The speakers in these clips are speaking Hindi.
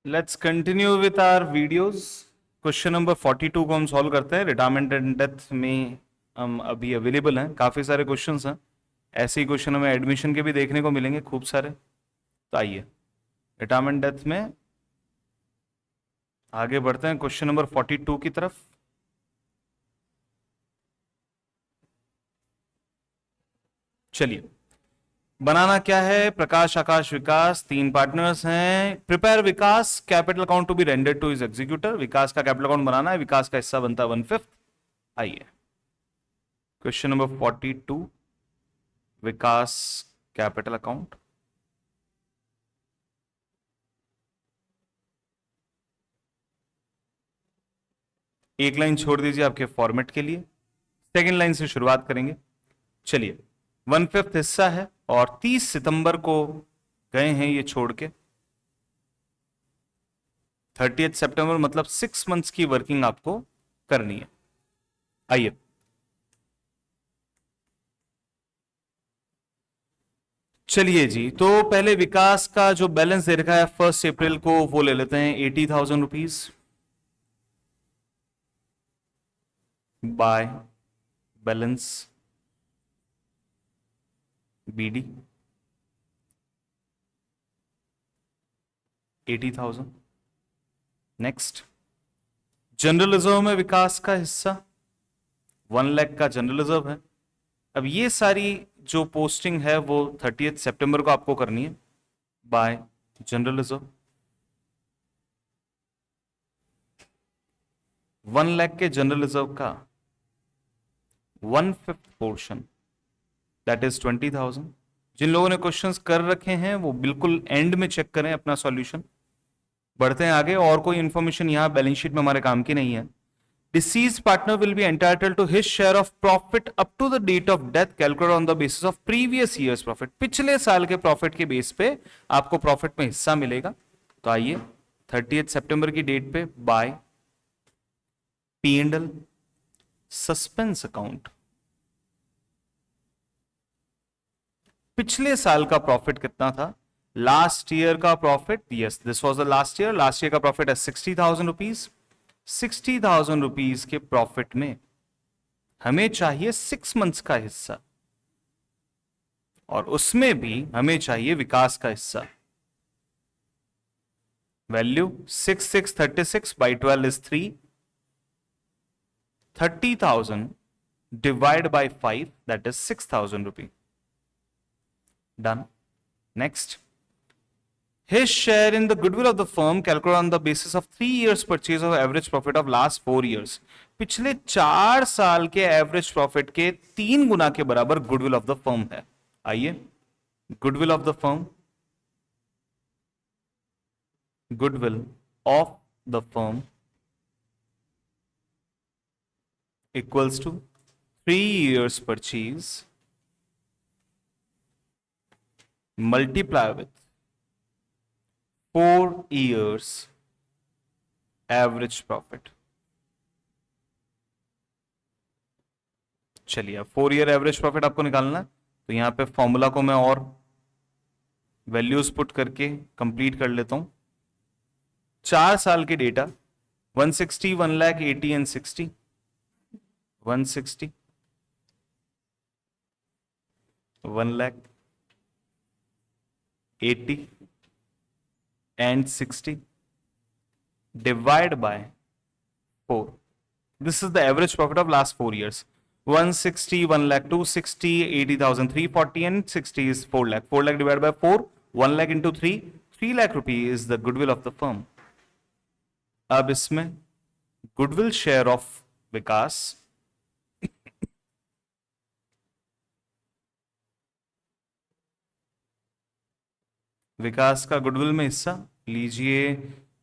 Let's continue with our videos. Question number 42 को हम सॉल्व करते हैं। रिटायरमेंट एंड डेथ में हम अभी अवेलेबल हैं, काफ़ी सारे क्वेश्चंस हैं। ऐसे ही क्वेश्चन हमें एडमिशन के भी देखने को मिलेंगे खूब सारे। तो आइए रिटायरमेंट डेथ में आगे बढ़ते हैं क्वेश्चन नंबर 42 की तरफ। चलिए, बनाना क्या है? प्रकाश, आकाश, विकास तीन पार्टनर्स हैं। Prepare Vikas capital account to be rendered to his executor. Vikas का कैपिटल अकाउंट बनाना है, विकास का हिस्सा बनता है 1/5। आइए क्वेश्चन नंबर 42, विकास कैपिटल अकाउंट। एक लाइन छोड़ दीजिए आपके फॉर्मेट के लिए, सेकेंड लाइन से शुरुआत करेंगे। चलिए, 1/5 हिस्सा है और 30 सितंबर को गए हैं ये छोड़ के। 30 सितंबर मतलब 6 मंथ्स की वर्किंग आपको करनी है। आइए चलिए जी, तो पहले विकास का जो बैलेंस दे रखा है 1 अप्रैल को वो ले लेते हैं 80,000 rupees by balance BD 80,000। Next, general reserve में विकास का हिस्सा 1 लाख का जनरल रिजर्व है। अब ये सारी जो पोस्टिंग है वो 30 सितंबर को आपको करनी है बाय जनरल रिजर्व। 1 लाख के जनरल रिजर्व का 1/5 पोर्शन दैट इज 20,000। जिन लोगों ने क्वेश्चंस कर रखे हैं वो बिल्कुल एंड में चेक करें अपना सॉल्यूशन। बढ़ते हैं आगे, और कोई इंफॉर्मेशन यहां बैलेंस शीट में हमारे काम की नहीं है। Deceased partner will be entitled to his share of profit up to the date of death calculated on the basis of previous year's profit। पिछले साल के प्रॉफिट के बेस पे आपको प्रॉफिट में हिस्सा मिलेगा। तो आइए 30 सितंबर की डेट पे by P and L suspense account, पिछले साल का प्रॉफिट कितना था? लास्ट ईयर का profit, yes this was the last year. Last year का प्रॉफिट है 60,000 रुपीज। 60,000 रुपीज के प्रॉफिट में हमें चाहिए 6 मंथ्स का हिस्सा, और उसमें भी हमें चाहिए विकास का हिस्सा। Value 6636 by 12 is 3। 30,000 divide by 5 that is 6,000 rupee. Done. Next, his share in the goodwill of the firm calculated on the basis of 3 years purchase of average profit of last 4 years। पिछले 4 साल के एवरेज प्रॉफिट के 3 गुना के बराबर गुडविल ऑफ द फर्म है। आइए, goodwill of the firm, goodwill of the firm equals to 3 years purchase multiply with 4 years average profit। चलिए, अब 4 ईयर एवरेज प्रॉफिट आपको निकालना है, तो यहां पे फॉर्मूला को मैं और वैल्यूज पुट करके कंप्लीट कर लेता हूं। 4 साल के data 160, 1 lakh, 80 and 60। 160, 1 lakh, 80 and 60 divide by 4। This is the average profit of last 4 years। 160, 1 lakh, 260, 80,000, 340 and 60 is 4 lakh। 4 lakh divided by 4, 1 lakh into 3, 3 lakh rupee is the goodwill of the firm। अब इसमें गुडविल शेयर ऑफ विकास विकास का गुडविल में हिस्सा लीजिए,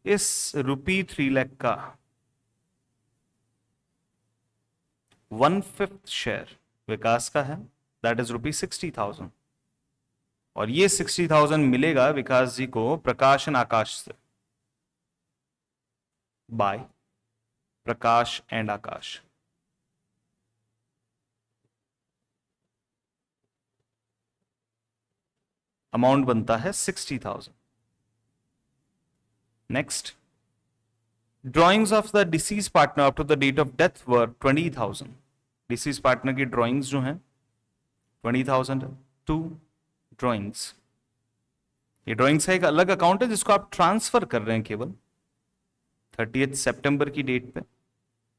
इस रुपी 3 लाख का 1/5 शेयर विकास का है, दैट इज रुपी 60,000। और ये 60,000 मिलेगा विकास जी को प्रकाश एंड आकाश से, by Prakash and Akash. Amount बनता है 60,000। Next, drawings of the deceased partner up to the date of death were 20,000. Deceased partner की drawings जो हैं 20,000. 2 drawings. ये ड्राइंग्स का एक अलग अकाउंट है जिसको आप ट्रांसफर कर रहे हैं केवल 30 सितंबर की डेट पे,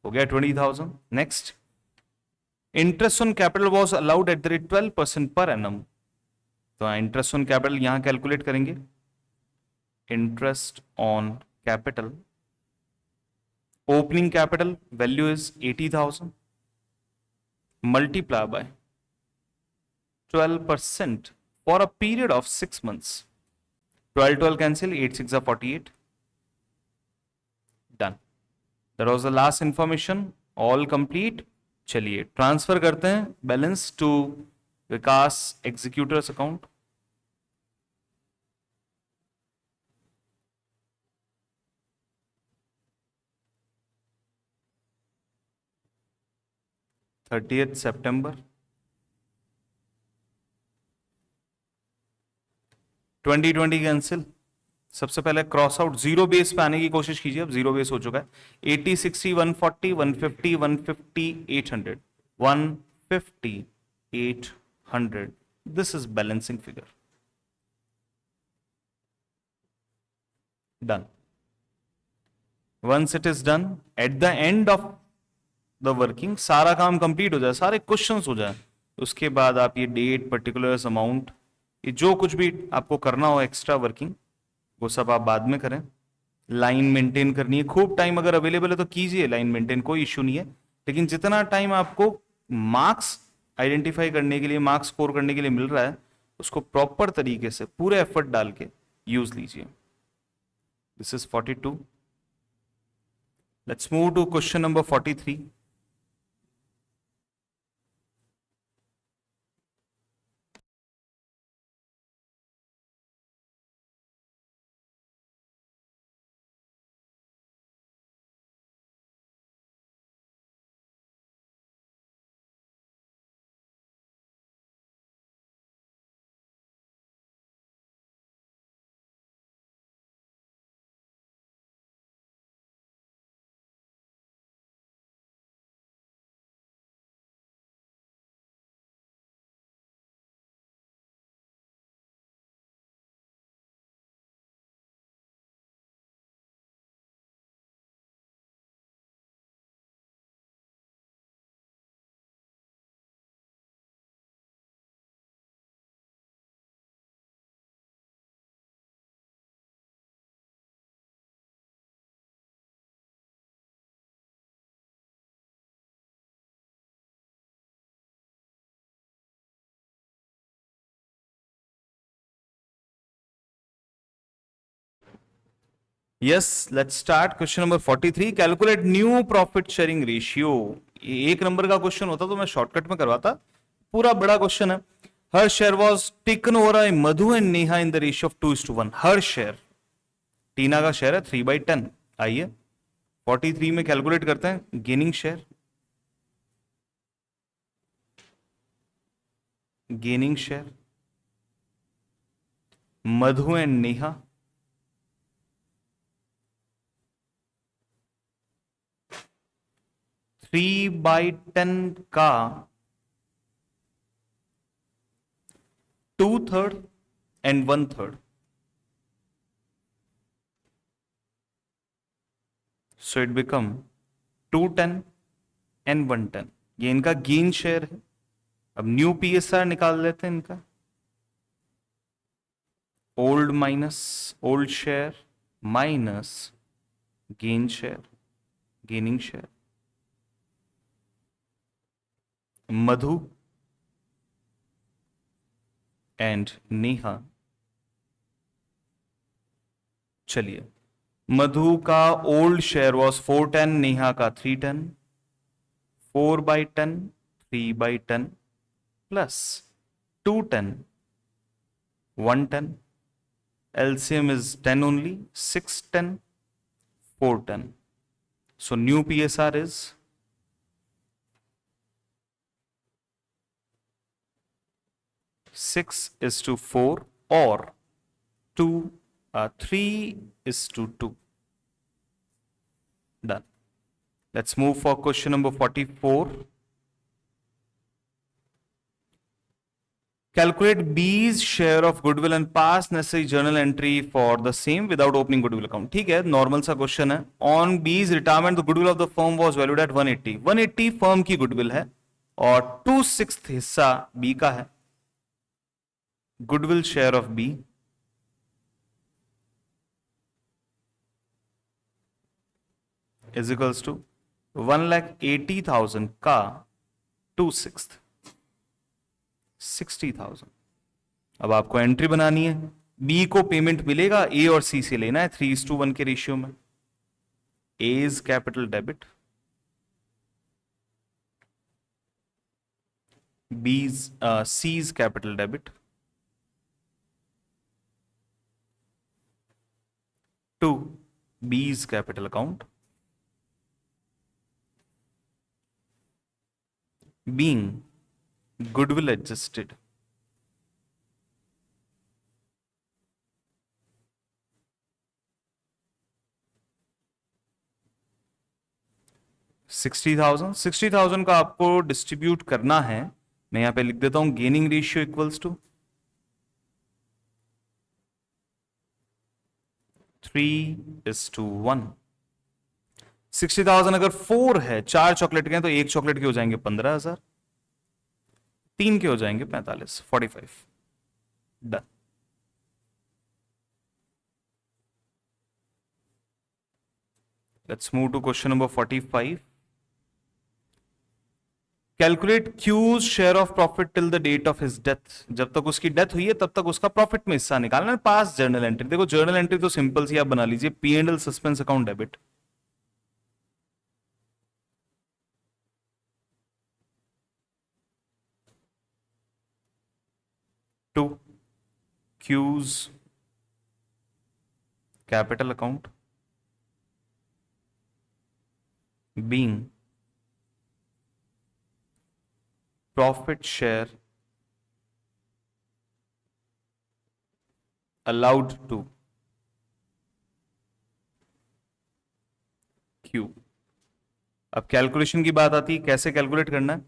हो गया 20,000. Next, interest on capital was allowed at the rate 12% per annum. तो इंटरेस्ट ऑन कैपिटल यहां कैलकुलेट करेंगे. Interest on capital, opening capital value is 80,000 multiply by 12% for a period of 6 months. 12 cancel, 8 6 are 48. Done. That was the last information. All complete. चलिए ट्रांसफर करते हैं balance to Vikas executors account. September 2020 cancel. सबसे पहले क्रॉस आउट, जीरो बेस पे आने की कोशिश कीजिए. अब जीरो बेस हो चुका है. 80 60 140 150 150 800 150 800. This is balancing figure. Done. Once it is done, at the end of the working सारा काम कंप्लीट हो जाए, सारे क्वेश्चंस हो जाए, उसके बाद आप ये डेट, पर्टिकुलर्स, अमाउंट, ये जो कुछ भी आपको करना हो एक्स्ट्रा वर्किंग, वो सब आप बाद में करें. लाइन मेंटेन करनी है, खूब टाइम अगर अवेलेबल है तो कीजिए लाइन मेंटेन, कोई इश्यू नहीं है. लेकिन जितना टाइम आपको मार्क्स आइडेंटिफाई करने के लिए, मार्क्स स्कोर करने के लिए मिल रहा है, उसको प्रॉपर तरीके से पूरे एफर्ट डाल के यूज लीजिए. This is 42. Let's move to question number 43. Yes, let's start. Question number 43, calculate new profit sharing ratio. एक नंबर का क्वेश्चन होता तो मैं शॉर्टकट में करवाता, पूरा बड़ा क्वेश्चन है. हर share was taken over by Madhu and Neha in the ratio of 2:1. हर शेयर, टीना का शेयर है 3/10. आइए 43 में कैलकुलेट करते हैं gaining share. Gaining share Madhu and Neha, 3/10 का 2/3 and 1/3. So it become 210 and 110. ये इनका गेन शेयर है. अब न्यू पीएसआर निकाल लेते हैं इनका. Old minus old share minus gain share, gaining share. Madhu and Neha. चलिए, मधु का ओल्ड शेयर वॉज 410, नेहा का 310. 4/10 3/10 plus 210 110. LCM is 10 only. 610 410. So new PSR is 6:4 or 2 3:2. Done. Let's move for question number 44. Calculate B's share of goodwill and pass necessary journal entry for the same without opening goodwill account. ठीक है, नॉर्मल सा क्वेश्चन है. On B's retirement, the goodwill of the firm was valued at 180. 180 firm की गुडविल है और 2/6 हिस्सा B का है. Goodwill share of B is equals to 1,80,000 का 2/6 60,000. अब आपको एंट्री बनानी है. बी को पेमेंट मिलेगा, ए और सी से लेना है 3:1 के रेशियो में. ए is capital debit, B's C is capital debit to B's capital account. being goodwill adjusted $60,000 का आपको डिस्ट्रीब्यूट करना है. मैं यहां पे लिख देता हूं गेनिंग रेशियो इक्वल्स टू 3:1. 60,000 अगर 4 है, 4 चॉकलेट के हैं तो एक चॉकलेट के हो जाएंगे 15,000, 3 के हो जाएंगे 45, 45. Done. Let's move to question number 45. Calculate Q's share of profit till the date of his death. जब तक उसकी डेथ हुई है तब तक उसका प्रॉफिट में हिस्सा निकालना है. Pass journal entry. देखो जर्नल एंट्री तो सिंपल सी आप बना लीजिए, P&L suspense account debit. To Q's capital account being profit share allowed to Q. अब कैलकुलेशन की बात आती है, कैसे कैलकुलेट करना है.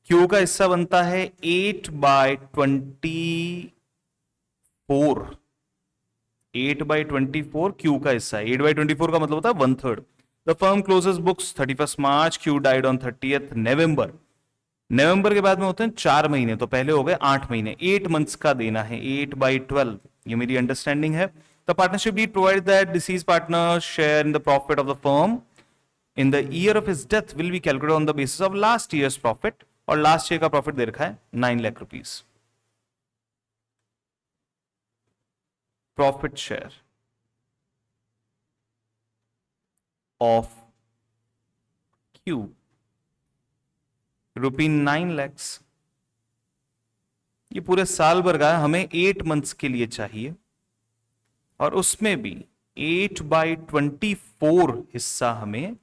Q का हिस्सा बनता है 8/24. 8/24 Q का हिस्सा है. 8/24 का मतलब होता है 1/3. The firm closes books 31 March. Q died on 30th November. नवंबर के बाद में होते हैं 4 महीने, तो पहले हो गए 8 महीने. 8 मंथ्स का देना है. 8/12. ये मेरी अंडरस्टैंडिंग है. The partnership deed provide that deceased partner share in the profit of the firm in the year of his death will be calculated on the basis of last year's profit. और लास्ट ईयर का प्रॉफिट दे रखा है 9 lakh rupees. Profit share of Q ₹9 lakh. ये पूरे साल भर का हमें 8 मंथ्स के लिए चाहिए और उसमें भी 8/24 हिस्सा हमें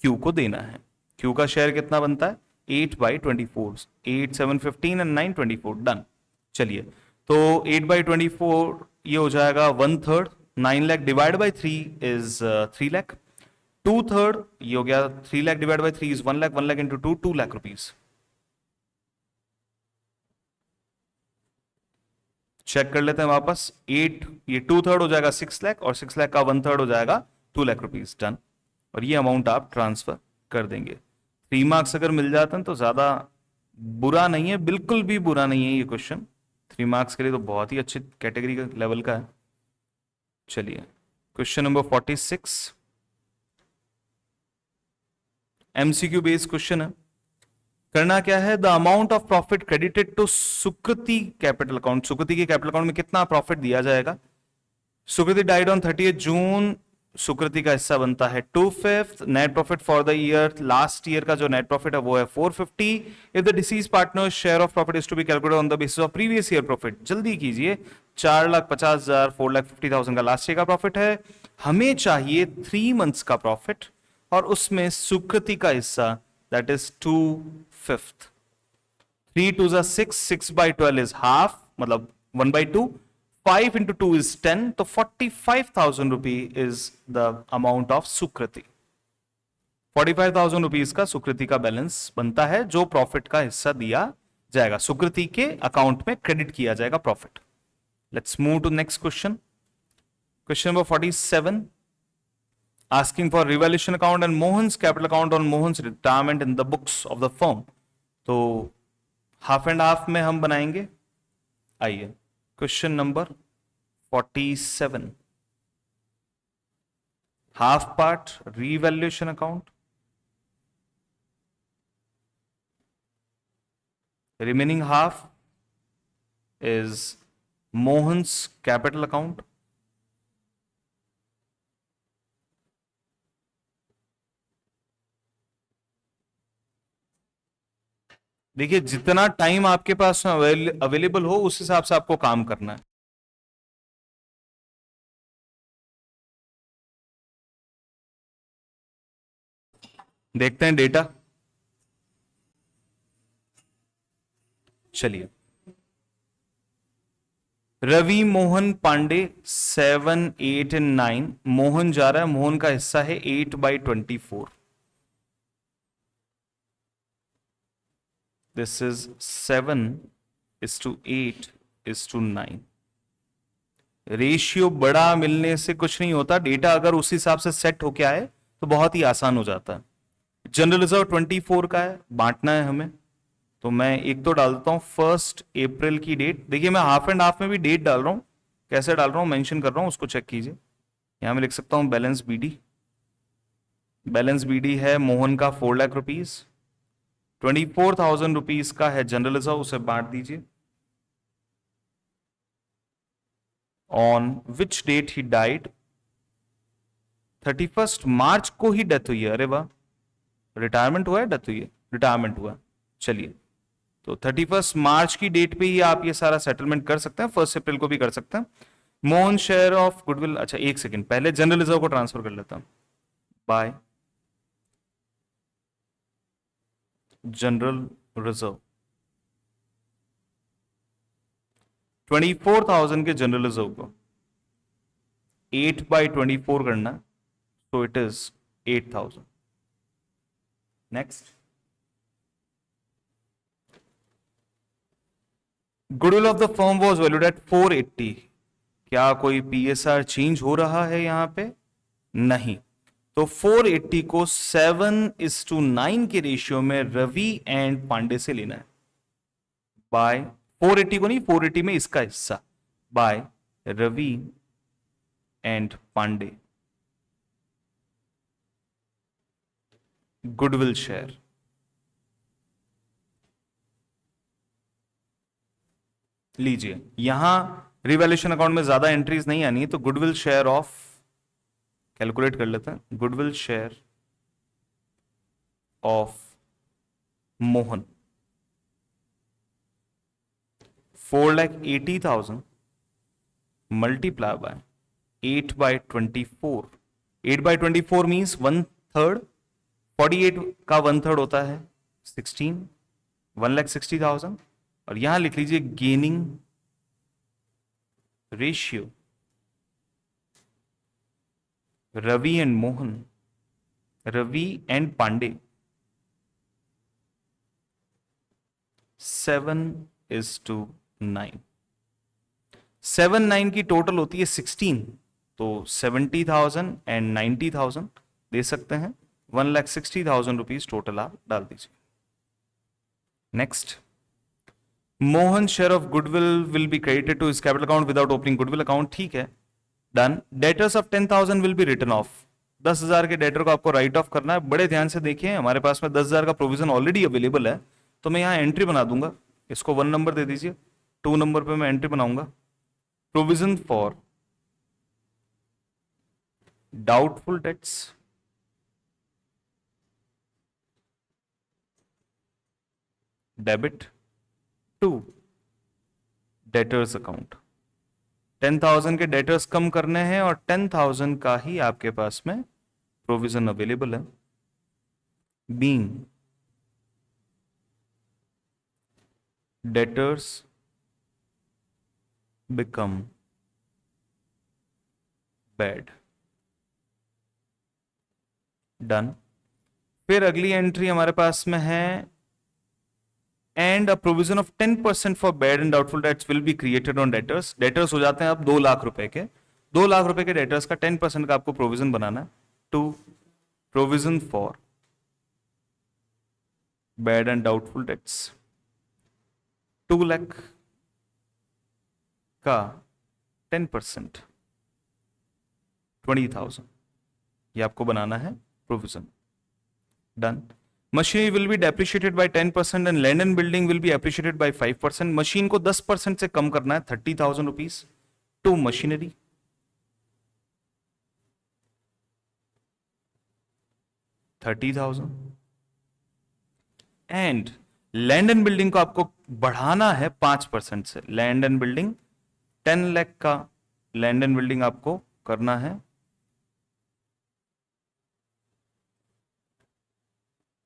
Q को देना है. Q का शेयर कितना बनता है 8/24. 8 7 15 एंड 9 24. डन. चलिए तो 8/24 ये हो जाएगा 1/3. 9 lakh divide by 3 is 3 lakh. 2/3 ये हो गया 3 lakh divide by 3 is 1 lakh. 1 lakh into 2 lakh rupees. Check कर लेते हैं वापस. 8 ये 2/3 हो जाएगा 6 लाख और 6 लाख का 1/3 हो जाएगा 2 लाख रुपीज. डन. और ये अमाउंट आप ट्रांसफर कर देंगे. 3 मार्क्स अगर मिल जाते हैं तो ज्यादा बुरा नहीं है, बिल्कुल भी बुरा नहीं है ये क्वेश्चन. 3 मार्क्स के लिए तो बहुत ही अच्छी कैटेगरी का लेवल का है. चलिए question number 46 MCQ based question है. करना क्या है, the amount of profit credited to Sukriti capital account. Sukriti के कैपिटल अकाउंट में कितना प्रॉफिट दिया जाएगा. सुकृति डाइड ऑन 30 जून. सुकृति का हिस्सा बनता है 2/5. Net profit for the year, last year का जो नेट प्रॉफिट है वो है 450. If the deceased partner share of profit is to be calculated on the basis of previous year profit. जल्दी कीजिए. 4,50,000 4,50,000 का लास्ट ईयर का प्रॉफिट है. हमें चाहिए 3 मंथ्स का प्रॉफिट और उसमें सुकृति का हिस्सा दैट इज 2/5. 3 2 6, 6/12 इज हाफ, मतलब 1/2. 5 into 2 is 10, तो 45,000 रुपी is the amount of Sukriti. 45,000 rupees का सुकृति का बैलेंस बनता है, जो प्रॉफिट का हिस्सा दिया जाएगा, सुकृति के अकाउंट में क्रेडिट किया जाएगा profit. Let's move to next question. Question number 47, asking for revaluation account and Mohan's capital account on Mohan's retirement in the books of the firm। तो हाफ एंड हाफ में हम बनाएंगे। आइए question number 47, half part revaluation account, remaining half is Mohan's capital account। देखिए जितना टाइम आपके पास अवेलेबल हो उस हिसाब से आपको काम करना है। देखते हैं डेटा। चलिए, रवि मोहन पांडे 7, 8 एंड 9। मोहन जा रहा है, मोहन का हिस्सा है 8/24। This is 7:8:9। रेशियो बड़ा मिलने से कुछ नहीं होता, डेटा अगर उस हिसाब से सेट होके आए तो बहुत ही आसान हो जाता है। जनरल रिजर्व 24 का है, बांटना है हमें, तो मैं एक तो डाल देता हूं 1 अप्रैल की डेट। देखिए मैं हाफ एंड हाफ में भी डेट डाल रहा हूं, कैसे डाल रहा हूं मेंशन कर रहा हूं, उसको चेक कीजिए। यहां मैं लिख सकता हूं बैलेंस बीडी। बैलेंस बीडी है मोहन का 4 लाख रुपीज, 24,000 रुपीज का है जनरल रिजर्व, उसे बांट दीजिए। On which date he died, 31 मार्च को ही डेथ हुई है। अरे वाह, रिटायरमेंट हुआ है, डेथ हुई है, रिटायरमेंट हुआ। चलिए, तो 31 मार्च की डेट पे ही आप ये सारा सेटलमेंट कर सकते हैं, 1 अप्रैल को भी कर सकते हैं। मोहन शेयर ऑफ गुडविल, अच्छा एक सेकेंड, पहले जनरल रिजर्व को ट्रांसफर कर लेता हूं। बाय जनरल रिजर्व 24,000 के जनरल रिजर्व को 8/24 करना, तो it is 8,000। Next, goodwill of the firm was valued eight 480। क्या कोई पीएसआर चेंज हो रहा है यहां पे? नहीं। तो 480 को 7:9 के रेशियो में रवि एंड पांडे से लेना है। बाय 480 को नहीं, 480 में इसका हिस्सा, by Ravi and Pandey. Goodwill share, लीजिए यहां रिवैल्यूएशन अकाउंट में ज्यादा एंट्रीज नहीं आनी है, तो गुडविल शेयर ऑफ, कैलकुलेट कर लेते हैं, goodwill share of Mohan 4,80,000 multiply by 8/24। 8/24 means 1/3, 48 का 1/3 होता है 16, 1,60,000। और यहां लिख लीजिए gaining ratio Ravi and Mohan, Ravi and Pandey 7:9। 7/9 की टोटल होती है 16, तो 70,000 एंड 90,000 दे सकते हैं, 1,60,000 रुपीज टोटल आप डाल दीजिए। Next, Mohan share of goodwill will be credited to his capital account without opening goodwill account, ठीक है, done. Debtors of 10,000 will be written off, 10,000 के डेटर को आपको राइट ऑफ करना है। बड़े ध्यान से देखिए, हमारे पास में 10,000 का प्रोविजन ऑलरेडी अवेलेबल है, तो मैं यहां एंट्री बना दूंगा, इसको 1 नंबर दे दीजिए, 2 नंबर पे मैं एंट्री बनाऊंगा, provision for doubtful debts, debit to debtors account. 10,000 के डेटर्स कम करने हैं और 10,000 का ही आपके पास में प्रोविजन अवेलेबल है। Being debtors become bed, done. फिर अगली एंट्री हमारे पास में है and a provision of 10% for bad and doubtful dates will be created on debtors. Debtors हो जाते हैं अब 2 लाख रुपए के, 2 लाख रुपए के डेटर्स का 10% का आपको प्रोविजन बनाना है। To provision for bad and doubtful debts 2 lakh का 10% 20,000, ये आपको बनाना है provision, done. Machinery will be depreciated by 10% and land and building will be appreciated by 5%। Machine को 10% से कम करना है, 30,000 rupees to machinery, 30,000। And land and building को आपको बढ़ाना है 5% से, लैंड एंड बिल्डिंग 10 लाख का लैंड एंड बिल्डिंग आपको करना है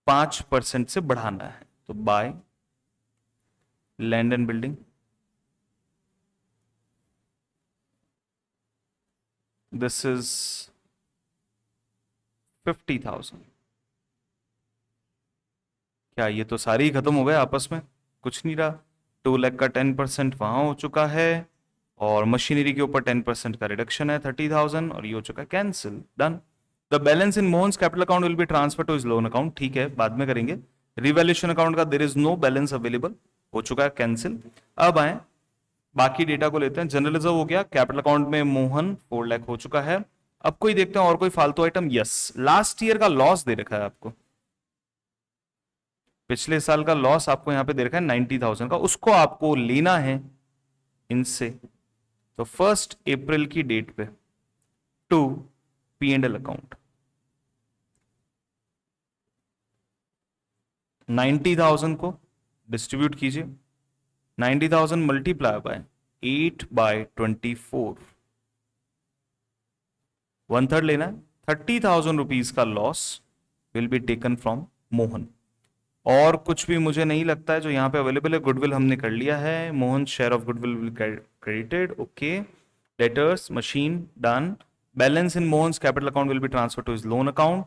5% से बढ़ाना है, तो by land and building this is 50,000। क्या ये तो सारे ही खत्म हो गए आपस में, कुछ नहीं रहा। 2 लाख का 10% वहां हो चुका है और मशीनरी के ऊपर 10% का रिडक्शन है 30,000 और ये हो चुका है cancel, done. The balance in Mohan's capital account will be transfer to his loan account, ठीक है बाद में करेंगे। रिवैल्यूएशन अकाउंट का there is no balance available, हो चुका है कैंसिल। अब आए बाकी डेटा को लेते हैं। जनरल रिजर्व हो गया, कैपिटल अकाउंट में मोहन 4 लाख हो चुका है। अब कोई देखते हैं और कोई फालतू आइटम। यस, लास्ट ईयर का लॉस दे रखा है आपको, पिछले साल का लॉस आपको यहां पे दे रखा है 90,000 का, उसको आपको लेना है इनसे। तो 1 अप्रैल की डेट पे टू P&L अकाउंट 90,000 को डिस्ट्रीब्यूट कीजिए, 90,000 मल्टीप्लाई बाय 8/24, 1/3 लेना है। 30,000 रुपीज का loss will be taken from Mohan. और कुछ भी मुझे नहीं लगता है जो यहां पे अवेलेबल है। गुडविल हमने कर लिया है, Mohan share of goodwill will credited, okay. Debtors machine done. Balance in Mohan's capital account will be transfer to his loan account,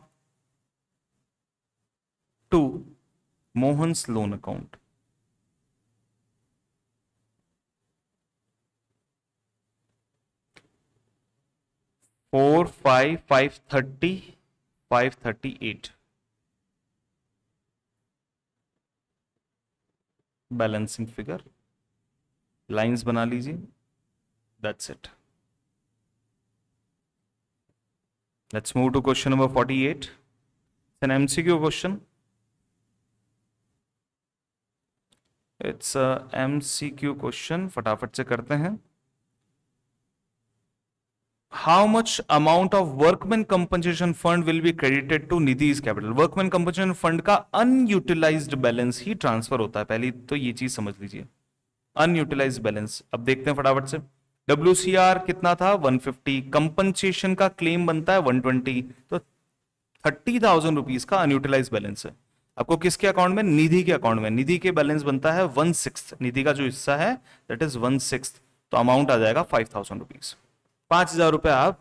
to Mohan's loan account. Four five 530 538 balancing figure, lines बना लीजिए, that's it. Let's move to question number 48, an MCQ question. It's MCQ question, फटाफट से करते हैं। How much amount of workman compensation fund will be credited to Nidhi's capital. Workman compensation fund का अनयूटिलाइज्ड बैलेंस ही ट्रांसफर होता है, पहले तो ये चीज समझ लीजिए, अनयूटिलाइज्ड बैलेंस। अब देखते हैं फटाफट से। WCR कितना था 150, कंपनसेशन का क्लेम बनता है 120, तो 30,000 रुपीज का अनयूटिलाइज बैलेंस है आपको किसके अकाउंट में, निधि के अकाउंट में। निधि के बैलेंस बनता है 1/6, निधि का जो हिस्सा है दैट इज 1/6, तो अमाउंट आ जाएगा 5,000 रुपीज। 5,000 रुपए आप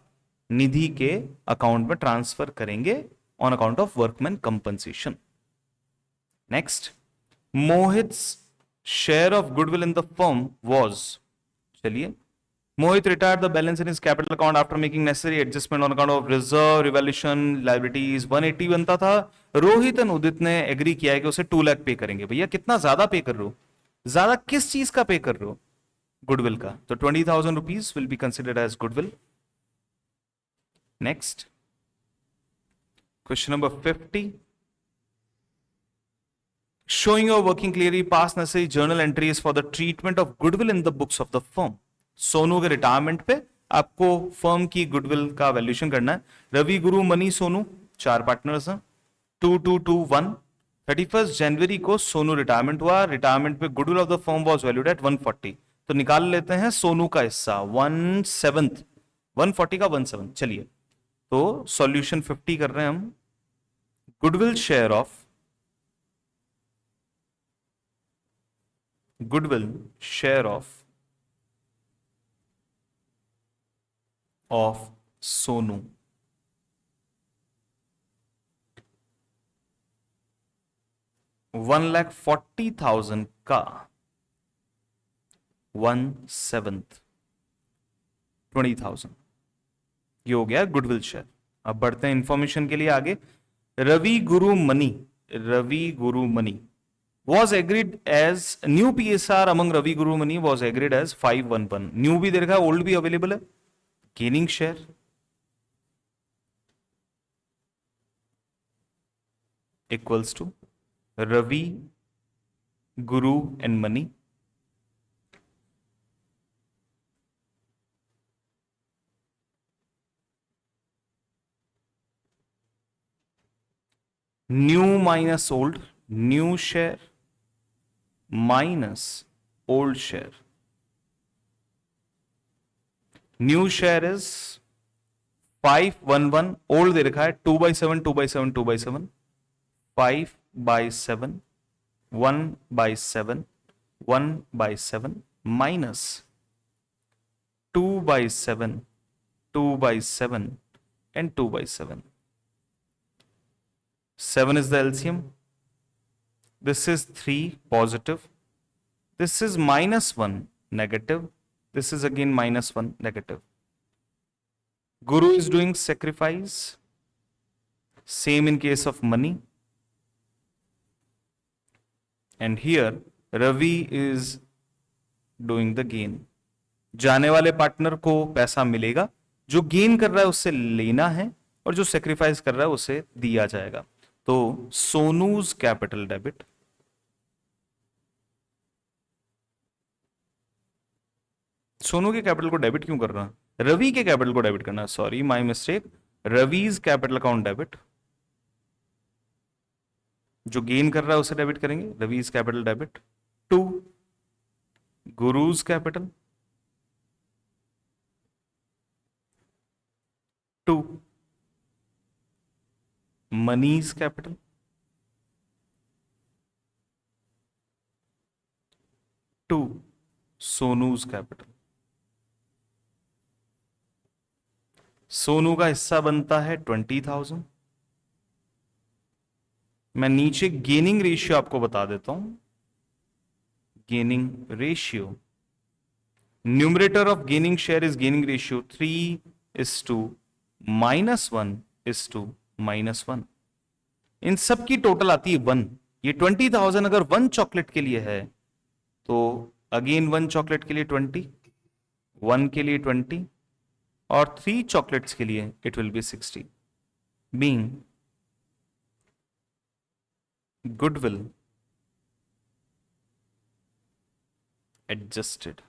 निधि के अकाउंट में ट्रांसफर करेंगे on account of workman compensation. Next, Mohit share of goodwill in the firm was, चलिए, Mohit retired the balance in his capital account after making necessary adjustment on account of reserve, revaluation, liabilities। 180 बनता था, रोहित और उदित ने एग्री किया है कि उसे 2 लाख पे करेंगे। भैया कितना ज्यादा पे कर रहे हो, ज्यादा किस चीज का पे कर रहे हो, गुडविल का, तो 20,000 rupees will be considered as goodwill. Next, question number 50, showing your working clearly past necessary journal entries for the treatment of goodwill in the books of the firm। Sonu के रिटायरमेंट पे आपको फर्म की गुडविल का वैल्यूएशन करना है। रवि, गुरु, मनी, सोनू 4 पार्टनर्स हैं, 2221। 31 जनवरी को सोनू रिटायरमेंट हुआ, रिटायरमेंट पे goodwill of the firm was valued at 140, तो निकाल लेते हैं सोनू का हिस्सा 1/7, 140 का 1/7। चलिए, तो सॉल्यूशन 50 कर रहे हैं हम। Goodwill share of Sonu. $1,40,000 का 1/7 20,000, ये हो गया गुडविल शेयर। अब बढ़ते हैं इंफॉर्मेशन के लिए आगे। रवि गुरु money was agreed as new PSR among Ravi Guru Mani was agreed as 511। New भी दे रखा है, ओल्ड भी अवेलेबल है। Gaining share equals to Ravi Guru and Mani new minus old, new share minus old share. New share is 511, old दे रखा है 2/7 2/7 2/7, 5/7 1/7 1/7 minus 2/7 2/7 and 2/7. 7 is the LCM. This is 3 positive. This is -1 negative. This is again -1 negative. Guru is doing sacrifice. Same in case of money. And here Ravi is doing the gain. जाने वाले पार्टनर को पैसा मिलेगा, जो गेन कर रहा है उससे लेना है, और जो सेक्रीफाइस कर रहा है उसे दिया जाएगा। तो सोनूज कैपिटल डेबिट, सोनू के कैपिटल को डेबिट क्यों कर रहा है? रवि के कैपिटल को डेबिट करना है, sorry my mistake. Ravi's capital account debit, जो गेन कर रहा है उसे डेबिट करेंगे, Ravi's capital debit to Guru's capital to Mani's capital to Sonu's capital. Sonu का हिस्सा बनता है 20,000। मैं नीचे गेनिंग रेशियो आपको बता देता हूं। Gaining ratio, numerator of gaining share is gaining ratio 3:-1:-1। इन सब की टोटल आती है 1। ये 20,000 अगर 1 चॉकलेट के लिए है तो अगेन 1 चॉकलेट के लिए 20, 1 के लिए 20, और 3 चॉकलेट्स के लिए it will be 60, being goodwill adjusted.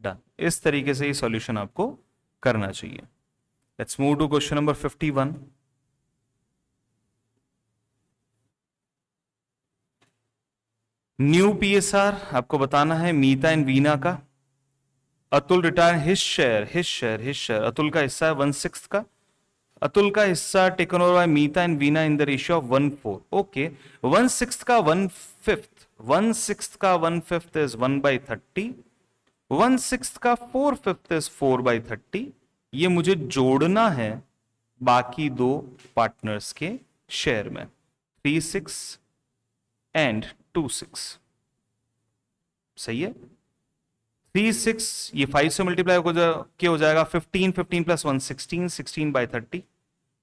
Done. इस तरीके से ये सॉल्यूशन आपको करना चाहिए। Let's move to question number 51। New PSR आपको बताना है मीता एंड वीना का। Atul retire his share, Atul का हिस्सा है 1/6 का। अतुल का हिस्सा taken over by Meeta and Veena in the ratio of 1/4। Okay, 1/6 का 1/5, 1/6 का 1/5 इज 1/30, 1/6 का 4/5 इज 4/30। ये मुझे जोड़ना है बाकी दो पार्टनर्स के शेयर में, 3/6 एंड 2/6। सही है। 3/6 ये 5 से मल्टीप्लाई हो जाएगा 15, 15 + 1 16, 16/30,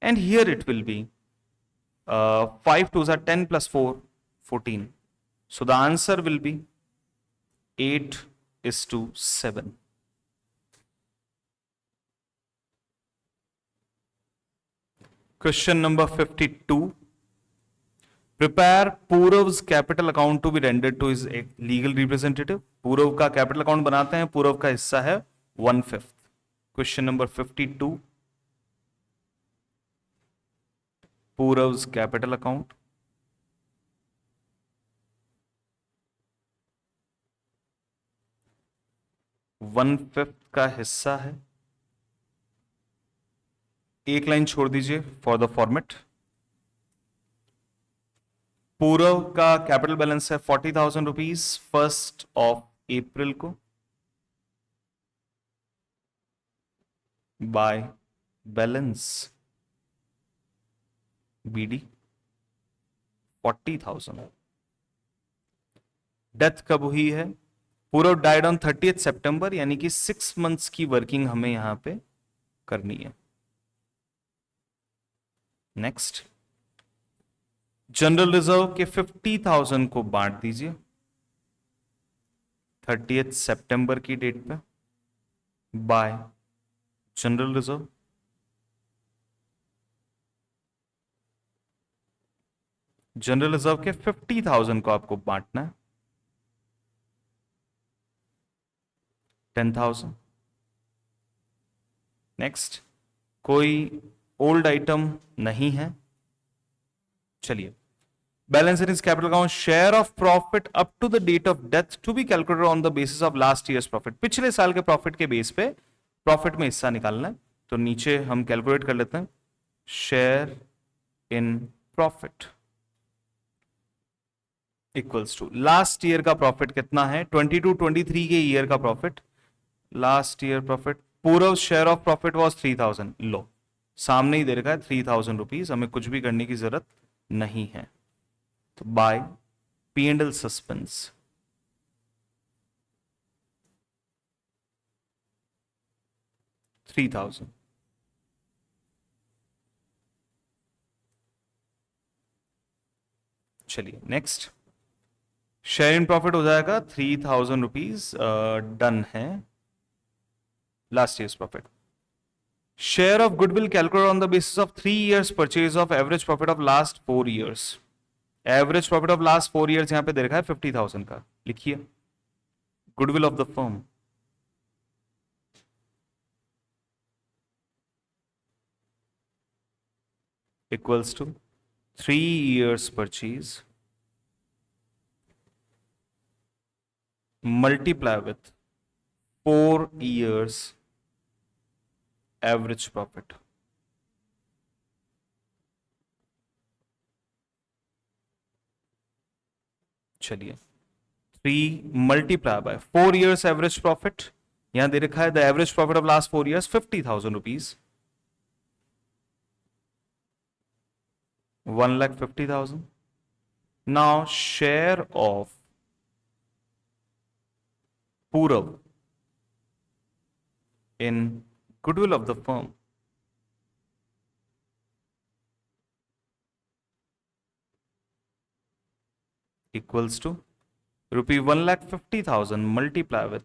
and here it will B 5 2s are 10 + 4 14। So the answer will be 8:7। Question number 52. Prepare Purav's capital account to be rendered to his legal representative। पूरव का कैपिटल अकाउंट बनाते हैं, पूरव का हिस्सा है 1/5। Question number 52, Purav's capital account. One fifth का हिस्सा है। एक लाइन छोड़ दीजिए फॉर द फॉर्मेट। पूरव का कैपिटल बैलेंस है 40,000 रुपीज 1 अप्रैल को। By balance BD 40,000। डेथ कब हुई है? पूरव डाइड ऑन 30th सितंबर, यानी कि 6 मंथ्स की वर्किंग हमें यहां पे करनी है। नेक्स्ट, जनरल रिजर्व के 50,000 को बांट दीजिए 30th सितंबर की डेट पे bye general reserve. General reserve के 50,000 को आपको बांटना है 10,000। नेक्स्ट, कोई ओल्ड आइटम नहीं है। चलिए, balance in his capital account, share of profit up to the date of death to be calculated on the basis of last year's profit. पिछले साल के प्रॉफिट के बेस पे प्रॉफिट में हिस्सा निकालना है। तो नीचे हम कैलकुलेट कर लेते हैं, share in profit equals to last year का प्रॉफिट कितना है, 22-23 के ईयर का प्रॉफिट, लास्ट ईयर प्रॉफिट। पूरा शेयर ऑफ प्रॉफिट वॉज 3,000। लो, सामने ही दे रखा है 3,000 रुपीज, हमें कुछ भी करने की जरूरत नहीं है। तो बाय P&L सस्पेंस, $3,000। चलिए नेक्स्ट, शेयर इन प्रॉफिट हो जाएगा 3,000 रुपीज, डन है last year's profit. Share of goodwill calculate on the basis of 3 years purchase of average profit of last 4 years। Average profit of last 4 years यहां पे दे रखा है 50,000 का, लिखिए goodwill of the firm equals to 3 years purchase multiply with 4 years average profit. चलिए, 3 multiply by 4 years average profit, यहां दे रखा है the average profit of last 4 years 50,000 rupees, 1,50,000। Now share of Purav in goodwill of the firm equals to rupee 1,50,000 multiply with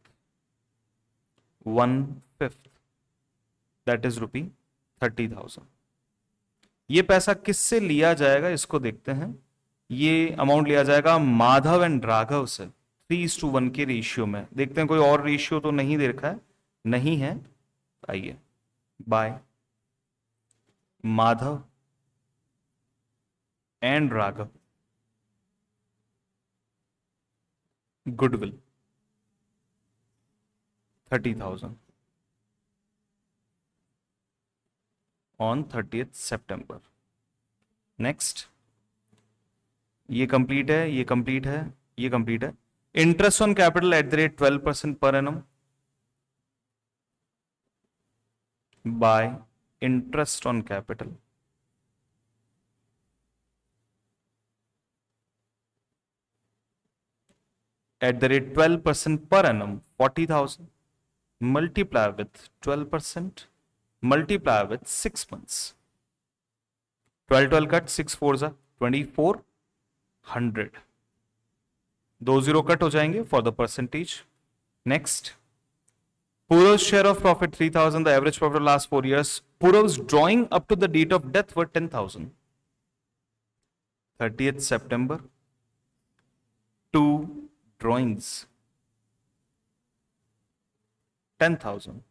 1/5, that is rupee 30,000। ये पैसा किससे लिया जाएगा इसको देखते हैं। ये अमाउंट लिया जाएगा माधव एंड राघव से 3:1 के रेशियो में। देखते हैं कोई और रेशियो तो नहीं दे रखा है, नहीं है। आइए, by Madhav and Raghav goodwill 30,000 on 30th सितंबर। नेक्स्ट, ये कंप्लीट है, ये कंप्लीट है, ये कंप्लीट है। Interest on capital at the rate 12% per annum by interest on capital at the rate 12% per annum 40,000 multiply with 12% multiply with 6 months, 12 cut 6 4 जा 2400, 2 0 कट हो जाएंगे for the percentage. Next, Purav's share of profit 3,000, the average profit of last 4 years, Purav's drawing up to the date of death were 10,000, 30th September 2 drawings 10,000।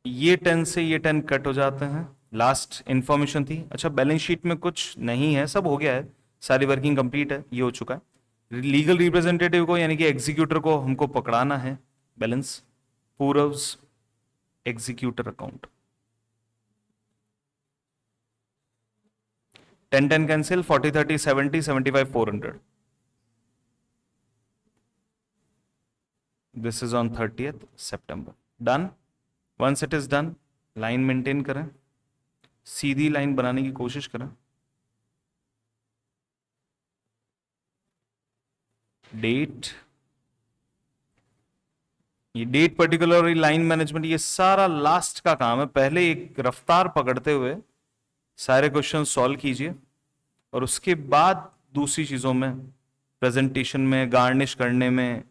ये 10 से ये 10 कट हो जाते हैं, लास्ट इंफॉर्मेशन थी। अच्छा, बैलेंस शीट में कुछ नहीं है, सब हो गया है, सारी वर्किंग कंप्लीट है, ये हो चुका है। लीगल रिप्रेजेंटेटिव को यानी कि एग्जीक्यूटर को हमको पकड़ाना है balance, Purav's executor account 10 10 cancel, 40 30 70 75 400, this is on 30th September. Done. Once it is done, line maintain करें, सीधी लाइन बनाने की कोशिश करें. डेट, ये डेट पर्टिकुलर लाइन मैनेजमेंट, ये सारा लास्ट का काम है. पहले एक रफ्तार पकड़ते हुए सारे क्वेश्चन सॉल्व कीजिए और उसके बाद दूसरी चीजों में, प्रेजेंटेशन में, गार्निश करने में,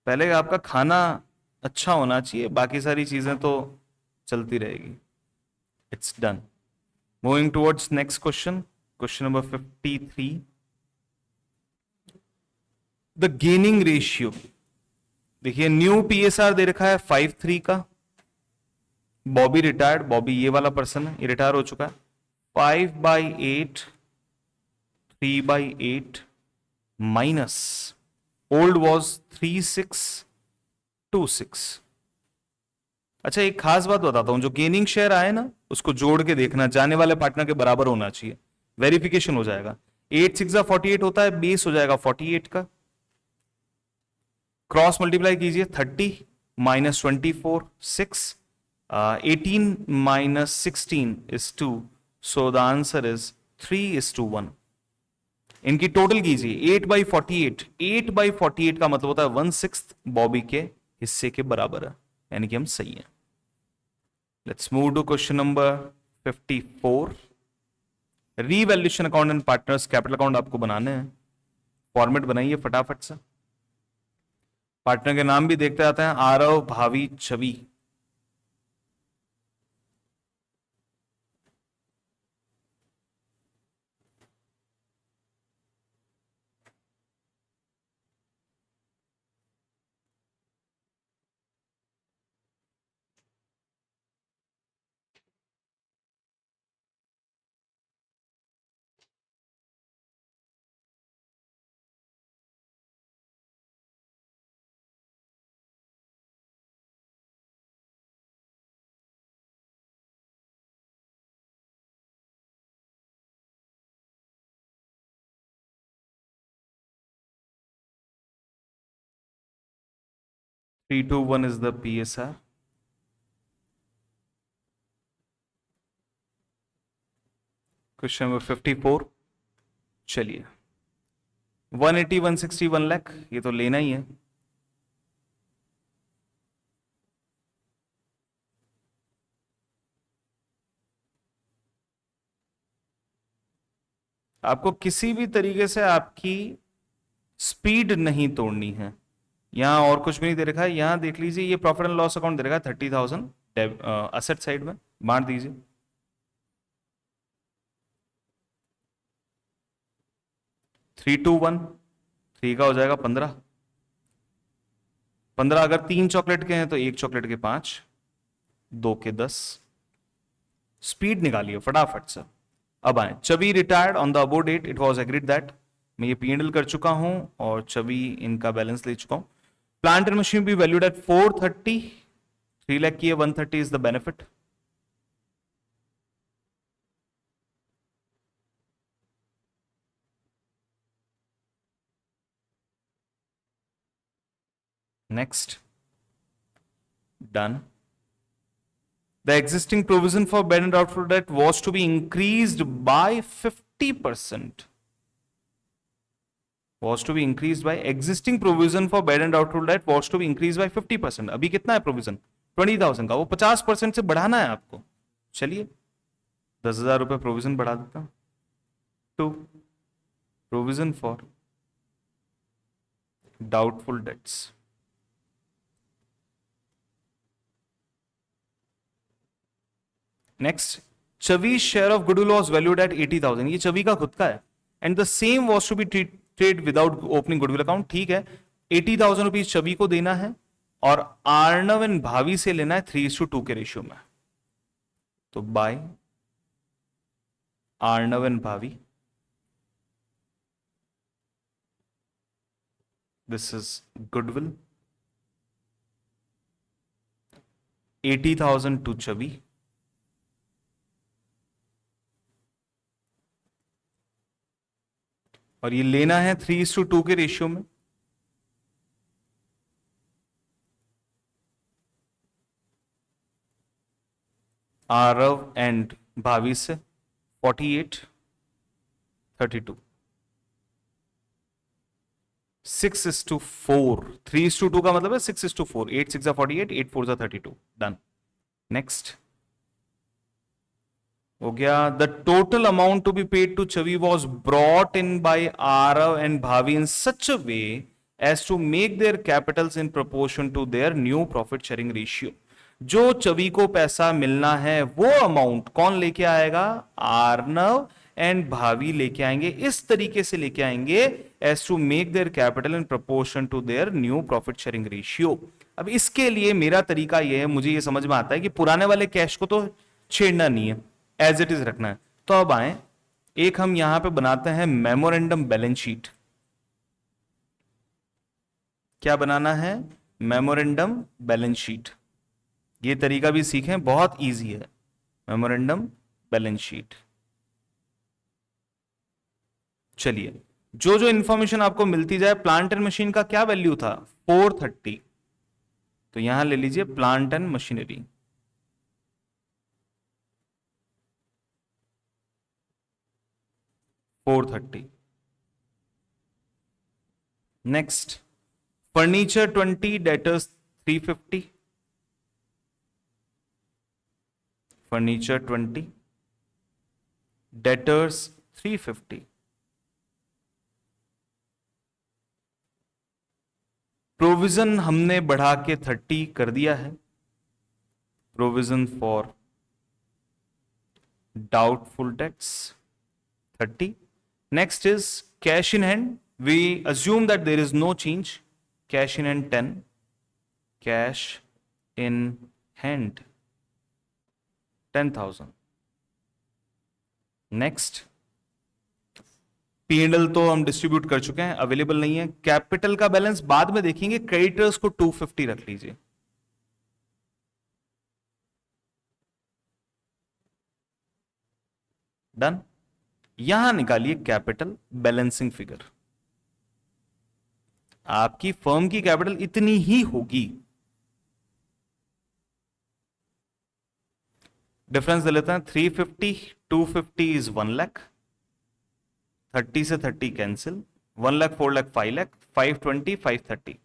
पहले आपका खाना अच्छा होना चाहिए, बाकी सारी चीजें तो चलती रहेगी. It's done. Moving towards next question, question number 53. The gaining ratio. देखिए न्यू पीएसआर दे रखा है 5-3 का. बॉबी रिटायर्ड, बॉबी ये वाला पर्सन है, ये रिटायर हो चुका है. 5/8, 3/8 माइनस ओल्ड वॉज 3626. अच्छा एक खास बात बताता हूं, जो गेनिंग शेयर आए ना उसको जोड़ के देखना, जाने वाले पार्टनर के बराबर होना चाहिए, वेरिफिकेशन हो जाएगा. 8 6 48 होता है, बेस हो जाएगा 48 का. क्रॉस मल्टीप्लाई कीजिए, 30 minus 24 6, 18 minus 16 is 2, so the answer is 3:1. इनकी टोटल कीजिए, 8/48. 8/48 का मतलब होता है 1/6 बॉबी के हिस्से के बराबर है, यानी कि हम सही हैं. Let's move to question number 54. Revaluation account and partners capital account आपको बनाने हैं. फॉर्मेट बनाइए फटाफट से. पार्टनर के नाम भी देखते आते हैं, आरव, भावी, छवि. Three, two, one is the PSR. Question number 54. चलिए 180, 160, 1 लाख, ये तो लेना ही है. आपको किसी भी तरीके से आपकी स्पीड नहीं तोड़नी है. यहां और कुछ भी नहीं दे रखा है. यहां देख लीजिए, ये प्रॉफिट एंड लॉस अकाउंट दे रखा है 30,000 असेट साइड में, बांट दीजिए. 3 2 1, 3 का हो जाएगा 15. 15 अगर 3 चॉकलेट के हैं तो 1 चॉकलेट के 5, 2 के 10. स्पीड निकालिए फटाफट से. अब आए, Chhavi retired on the above date, it was agreed that. मैं ये पीएनएल कर चुका हूं और चबी इनका बैलेंस ले चुका हूं. Plant and machine be valued at 430. 3 lakh की है, 130 is the benefit. Next. Done. The existing provision for bad and doubtful debt was to be increased by 50%. Was to be increased by, existing provision for bad and doubtful debt was to be increased by 50%. अभी कितना है प्रोविजन? 20,000 का, वो 50% से बढ़ाना है आपको. चलिए 10,000 रुपए प्रोविजन बढ़ा देता हूं. To provision for doubtful debts. Next, Chhavi share of goodwill was valued at 80,000. ये चवी का खुद का है. And the same was to be treated without opening goodwill account. ठीक है, 80,000 रुपीज चवी को देना है और आर्नव एंड भावी से लेना है 3:2 के रेशियो में. तो बाय आर्नव एंड भावी, दिस इज गुडविल, 80,000 टू चवी, और ये लेना है 3:2 के रेशियो में. आरव एंड भावी से 48 32 6:4 3:2 का मतलब है 6:4 8 6 48 8 4 32 डन नेक्स्ट हो गया the total amount to be paid to Chhavi was brought in by Aarav and Bhavi in such a way as to make their capitals in proportion to their new profit sharing ratio जो चवी को पैसा मिलना है वो अमाउंट कौन लेके आएगा आर्नव एंड भावी लेके आएंगे इस तरीके से लेके आएंगे as to make their capital in proportion to their new profit sharing ratio अब इसके लिए मेरा तरीका यह है मुझे ये समझ में आता है कि पुराने वाले कैश को तो छेड़ना नहीं है एज इट इज रखना है तो अब आए एक हम यहां पे बनाते हैं मेमोरेंडम बैलेंस शीट क्या बनाना है मेमोरेंडम बैलेंस शीट ये तरीका भी सीखें बहुत इजी है मेमोरेंडम बैलेंस शीट चलिए जो जो इंफॉर्मेशन आपको मिलती जाए प्लांट एंड मशीन का क्या वैल्यू था 430 तो यहां ले लीजिए plant and machinery $430 next furniture 20 debtors 350 furniture 20 debtors 350 provision हमने बढ़ा के 30 कर दिया है provision for doubtful tax 30 next is cash in hand we assume that there is no change cash in hand 10 cash in hand 10,000 next P&L तो हम डिस्ट्रीब्यूट कर चुके हैं अवेलेबल नहीं है कैपिटल का बैलेंस बाद में देखेंगे क्रेडिटर्स को 250 रख लीजिए डन यहां निकालिए कैपिटल बैलेंसिंग फिगर आपकी फर्म की कैपिटल इतनी ही होगी डिफरेंस दे लेते हैं 350 250 इज 1 लाख 30 से 30 cancel 1 lakh 4 lakh 5 lakh 520 530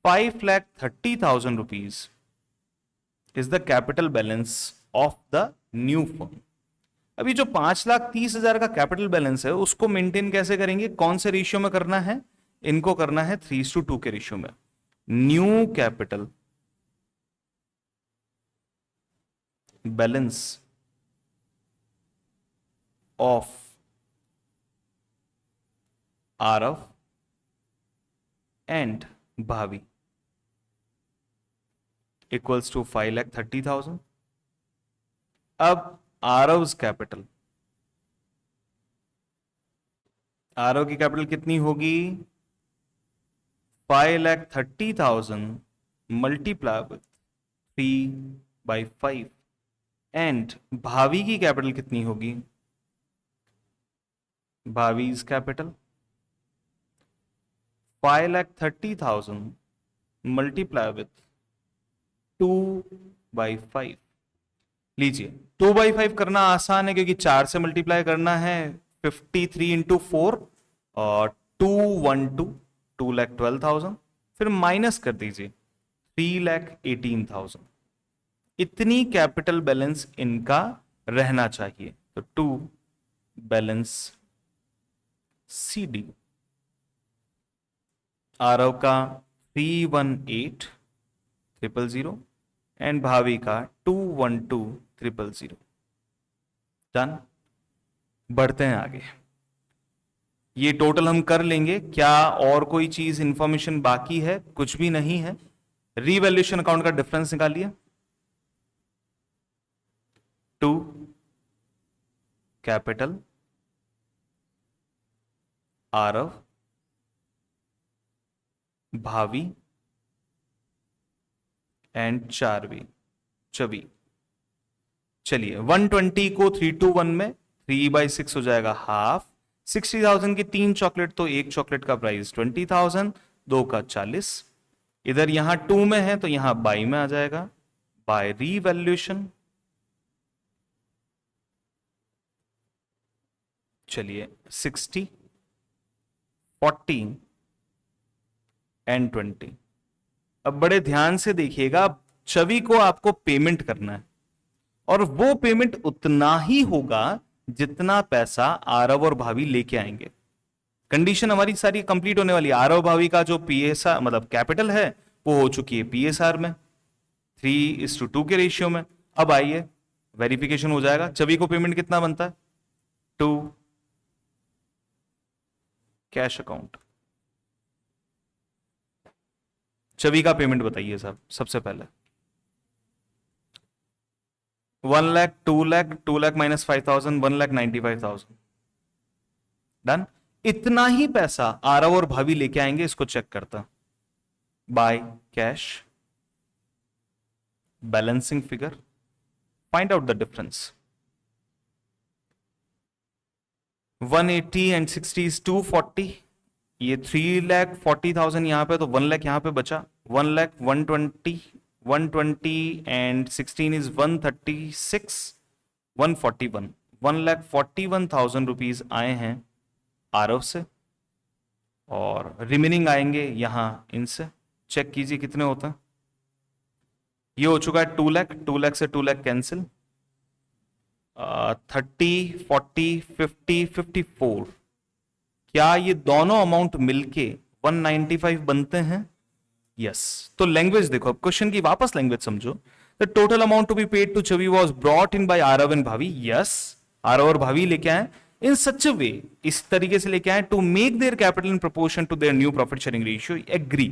5,30,000 rupees is the capital balance of the new firm अभी जो 5,30,000 का कैपिटल बैलेंस है उसको मेंटेन कैसे करेंगे कौन से रेशियो में करना है इनको करना है 3:2 के रेशियो में new capital balance of Aarav and भावी इक्वल्स टू 5,30,000 अब आरव कैपिटल आरव की कैपिटल कितनी होगी 5,30,000 मल्टीप्लाई विथ 3/5 एंड भावी की कैपिटल कितनी होगी भावीज कैपिटल 5,30,000 मल्टीप्लाई विथ 2/5 लीजिए 2/5 करना आसान है क्योंकि 4 से मल्टीप्लाई करना है 53 इंटू 4 और 212 2,12,000 फिर माइनस कर दीजिए 3,18,000 इतनी कैपिटल बैलेंस इनका रहना चाहिए तो 2 बैलेंस CD आरव का 318,000 एंड भावी का 212,000 डन बढ़ते हैं आगे ये टोटल हम कर लेंगे क्या और कोई चीज इंफॉर्मेशन बाकी है कुछ भी नहीं है रीवैल्यूएशन अकाउंट का डिफरेंस निकालिए 2 कैपिटल आरव भावी एंड चवी चलिए 120 को 3:1 में 3/6 हो जाएगा हाफ 60,000 की 3 चॉकलेट तो एक चॉकलेट का प्राइस 20,000 2 का 40 इधर यहां 2 में है तो यहां बाई में आ जाएगा बाय रीवैल्यूएशन चलिए 60, 40 एंड 20। अब बड़े ध्यान से देखिएगा, छवि को आपको पेमेंट करना है और वो पेमेंट उतना ही होगा जितना पैसा आरव और भावी लेके आएंगे। कंडीशन हमारी सारी कंप्लीट होने वाली है। आरव भावी का जो पीएसआर मतलब कैपिटल है वो हो चुकी है पीएसआर में 3:2 के रेशियो में। अब आइए वेरिफिकेशन हो जाएगा। छवि को पेमेंट कितना बनता है? 2 कैश अकाउंट। छवि का पेमेंट बताइए साहब सबसे पहले। 1 लाख, 2 लाख, 2 लाख माइनस 5,000, 1,95,000। डन। इतना ही पैसा आरव और भाभी लेके आएंगे, इसको चेक करता। By cash, balancing figure, find out the difference. 180 and 60 is 240। ये 3,40,000 यहां पे, तो 1 लाख यहां पे बचा। 1 लाख 120, 120 एंड 16 इज 136, 141। 1,41,000 रुपीज आए हैं आरव से और रिमेनिंग आएंगे यहां इनसे। चेक कीजिए कितने होता है। ये हो चुका है 2 लाख, 2 लाख से 2 लाख कैंसिल, 30, 40, 50, 54। क्या ये दोनों अमाउंट मिलके 195 बनते हैं? यस। तो लैंग्वेज देखो, अब क्वेश्चन की वापस लैंग्वेज समझो। The total amount to be paid to Chhavi was brought in by Aarav and Bhavi. Yes, Aarav और भावी लेके आए इन सच अ वे, इस तरीके से लेके आए to make their capital in proportion to their new profit sharing ratio. Agree,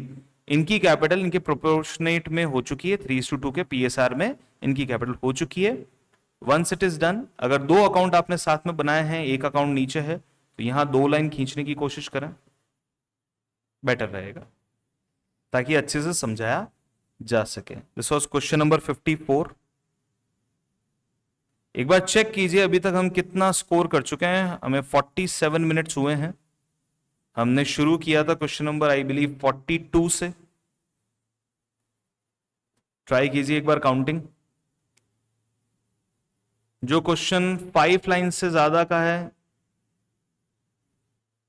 इनकी कैपिटल इनके प्रोपोर्शनेट में हो चुकी है, 3:2 के पीएसआर में इनकी कैपिटल हो चुकी है। वंस इट इज डन, अगर दो अकाउंट आपने साथ में बनाए हैं, एक अकाउंट नीचे है, तो यहां 2 लाइन खींचने की कोशिश करें, बेटर रहेगा ताकि अच्छे से समझाया जा सके। This was question number 54। एक बार चेक कीजिए अभी तक हम कितना स्कोर कर चुके हैं। हमें 47 मिनट्स हुए हैं। हमने शुरू किया था क्वेश्चन नंबर आई बिलीव 42 से। ट्राई कीजिए एक बार काउंटिंग। जो क्वेश्चन 5 लाइन से ज्यादा का है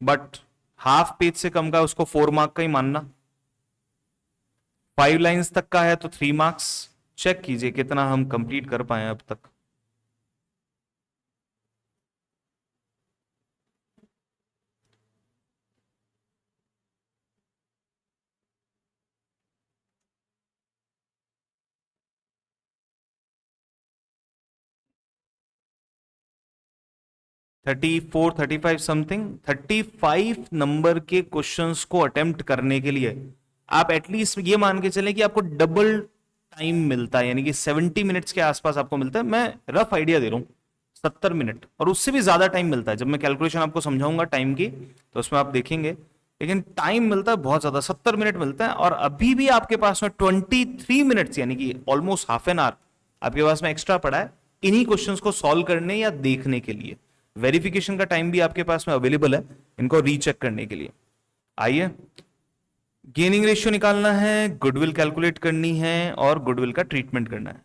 बट हाफ पेज से कम का है, उसको 4 मार्क का ही मानना। 5 लाइंस तक का है तो 3 मार्क्स। चेक कीजिए कितना हम कंप्लीट कर पाए अब तक। Thirty four 35 something. 35 नंबर के क्वेश्चंस को अटेम्प्ट करने के लिए आप एटलीस्ट ये मान के चलें कि आपको डबल टाइम मिलता है, यानी कि 70 मिनट्स के आसपास आपको मिलता है। मैं रफ आइडिया दे रहा हूं, 70 मिनट और उससे भी ज्यादा टाइम मिलता है। जब मैं कैलकुलेशन आपको समझाऊंगा टाइम की तो उसमें आप देखेंगे, लेकिन टाइम मिलता है बहुत ज्यादा, 70 मिनट मिलता है। और अभी भी आपके पास में 23 मिनट्स यानी कि ऑलमोस्ट हाफ एन आवर आपके पास में एक्स्ट्रा पड़ा है इन्हीं क्वेश्चंस को सॉल्व करने या देखने के लिए। वेरिफिकेशन का टाइम भी आपके पास में अवेलेबल है इनको रीचेक करने के लिए। आइए, गेनिंग रेशियो निकालना है, गुडविल कैलकुलेट करनी है और गुडविल का ट्रीटमेंट करना है।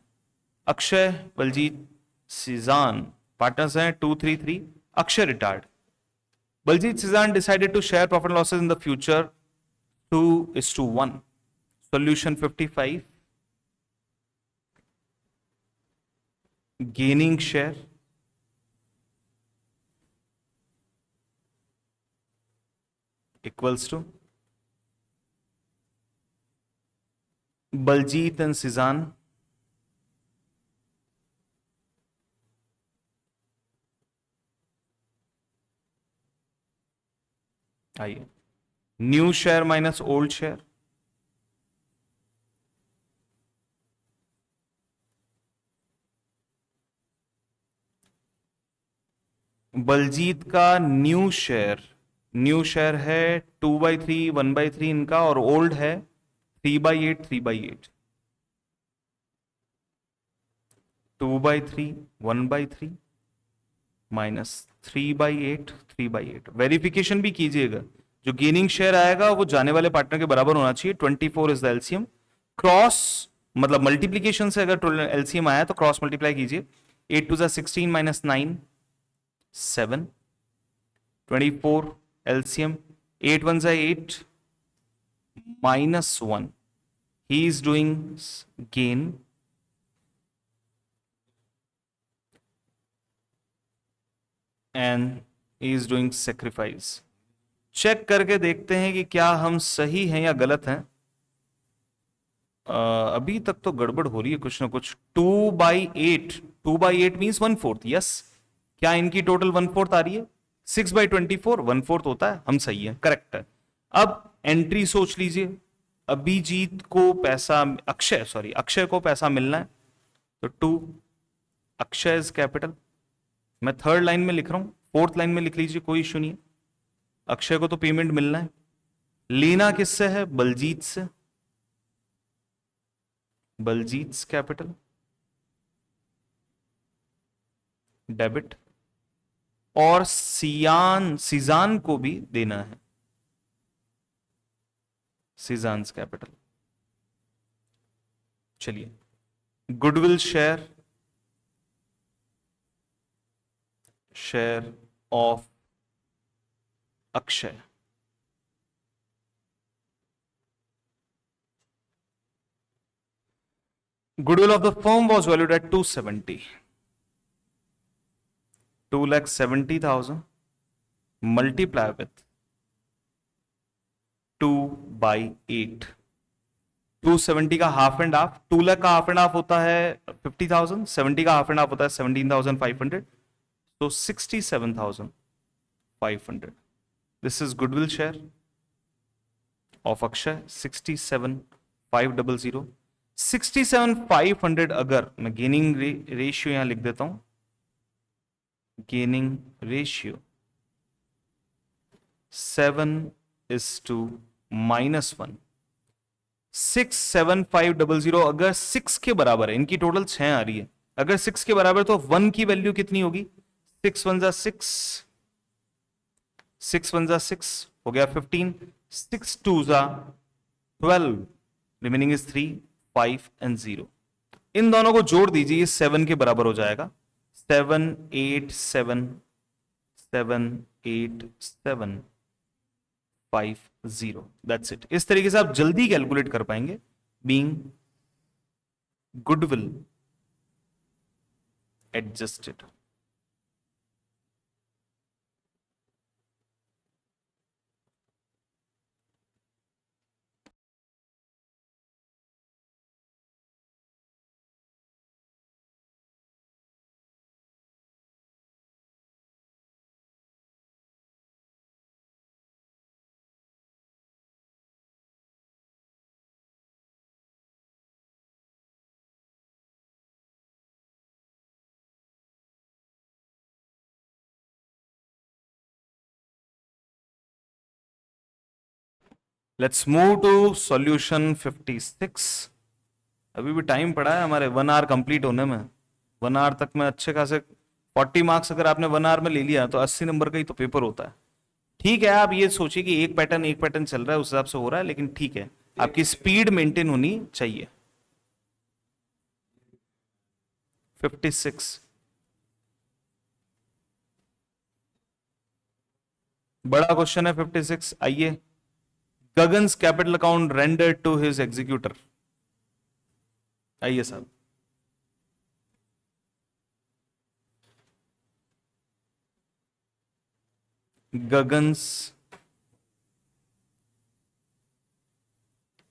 अक्षय, बलजीत, सीजान पार्टनर्स हैं 233। Akshay retired. Baljeet Seejan decided to share profit losses in the future 2:1। Solution 55। Gaining share equals to Baljeet and Seejan आइए, new share minus old share. Baljeet का न्यू शेयर है 2/3, 1/3 इनका, और ओल्ड है 3/8, 3/8। 2/3, 1/3 माइनस 3/8, 3/8। वेरिफिकेशन भी कीजिएगा, जो गेनिंग शेयर आएगा वो जाने वाले पार्टनर के बराबर होना चाहिए। 24 इज द एलसीएम। क्रॉस मतलब मल्टीप्लीकेशन से अगर एलसीएम आया तो क्रॉस मल्टीप्लाई कीजिए। 8 2 16 -9 7। 24 LCM, 8 ones are 8 minus 1. He is doing gain and he is doing sacrifice. Check करके देखते हैं कि क्या हम सही हैं या गलत हैं. अभी तक तो गड़बड़ हो रही है कुछ ना कुछ. 2/8 मीन्स 1/4. यस, क्या इनकी टोटल 1/4 आ रही है? 6/24 1/4 होता है. हम सही है, करेक्ट है. अब एंट्री सोच लीजिए. अभिजीत को पैसा, अक्षय को पैसा मिलना है, तो 2 अक्षय इज कैपिटल. मैं थर्ड लाइन में लिख रहा हूं, फोर्थ लाइन में लिख लीजिए, कोई इश्यू नहीं है. अक्षय को तो पेमेंट मिलना है. लेना किससे है? बलजीत से. Baljeet capital debit. और सीजान को भी देना है, सीजान्स कैपिटल. चलिए, goodwill share of Akshay. Goodwill of the firm was valued at 270. 2,70,000 multiply with 2/8. 270 का हाफ एंड हाफ, 2 लाख का हाफ एंड हाफ होता है 50,000, 70 का हाफ एंड हाफ होता है 17,500, तो 67,500. This is goodwill share of Akshay 67,500. 67,500 अगर मैं गेनिंग रेशियो यहां लिख देता हूं, गेनिंग रेशियो 7:-1. 67500 अगर 6 के बराबर है, इनकी टोटल 6 आ रही है, अगर 6 के बराबर तो 1 की वैल्यू कितनी होगी? 6 1 जा 6, 6 1 जा 6 हो गया 15, 6 2 जा 12, रिमेनिंग इज 3, 5 and 0. इन दोनों को जोड़ दीजिए, ये 7 के बराबर हो जाएगा. 7 8 7 7 8 7 5 0. That's it. इस तरीके से आप जल्दी कैलकुलेट कर पाएंगे. Being goodwill adjusted. Let's move to solution 56. अभी भी टाइम पड़ा है हमारे 1 आवर कंप्लीट होने में. 1 आवर तक में अच्छे खासे 40 मार्क्स अगर आपने 1 आवर में ले लिया तो 80 नंबर का ही तो पेपर होता है. ठीक है, आप ये सोचिए कि एक पैटर्न चल रहा है, उस हिसाब से हो रहा है, लेकिन ठीक है, आपकी स्पीड मेंटेन होनी चाहिए. 56 बड़ा क्वेश्चन है. 56 आइए. Gagan's capital account render to his executor. आइए साहब. Gagan's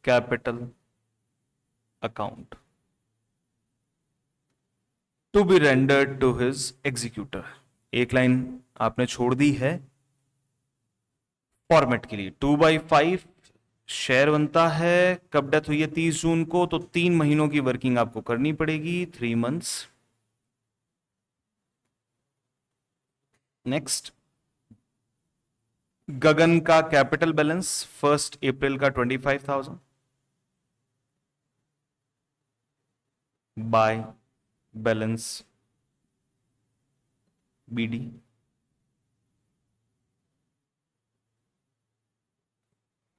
capital account to be rendered to his executor. एक लाइन आपने छोड़ दी है फॉर्मेट के लिए. 2/5 शेयर बनता है. कब डेथ हुई है? 30 जून को, तो 3 महीनों की वर्किंग आपको करनी पड़ेगी, 3 months. नेक्स्ट, गगन का कैपिटल बैलेंस 1 अप्रैल का 25,000 by balance BD.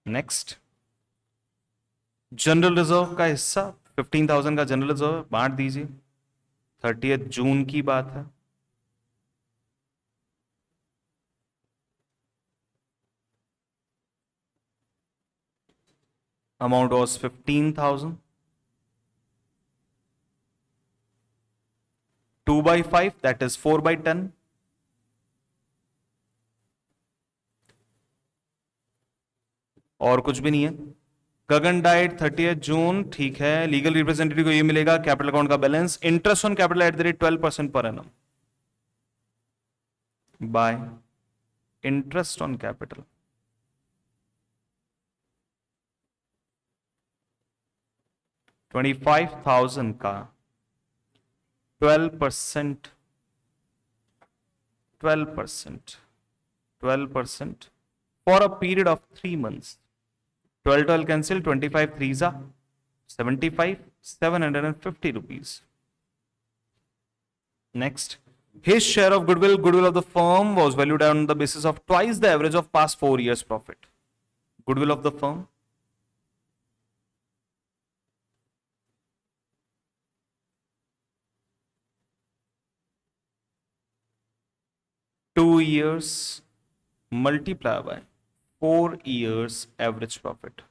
Next, general reserve का हिस्सा 15,000 का जनरल रिजर्व बांट दीजिए. 30 जून की बात है. amount was 15,000. 2 by 5, that is 4 by 10. और कुछ भी नहीं है. गगन डाइट 30 जून, ठीक है. लीगल रिप्रेजेंटेटिव को ये मिलेगा कैपिटल अकाउंट का balance. Interest on capital at the rate 12% per annum by interest on capital. $25,000 का 12%, 12% for a period of 3 months. 12 cancel, 25 threes are 75, 750 rupees. Next, his share of goodwill of the firm was valued on the basis of twice the average of past 4 years profit. Goodwill of the firm. Two years multiply by 4 years average profit.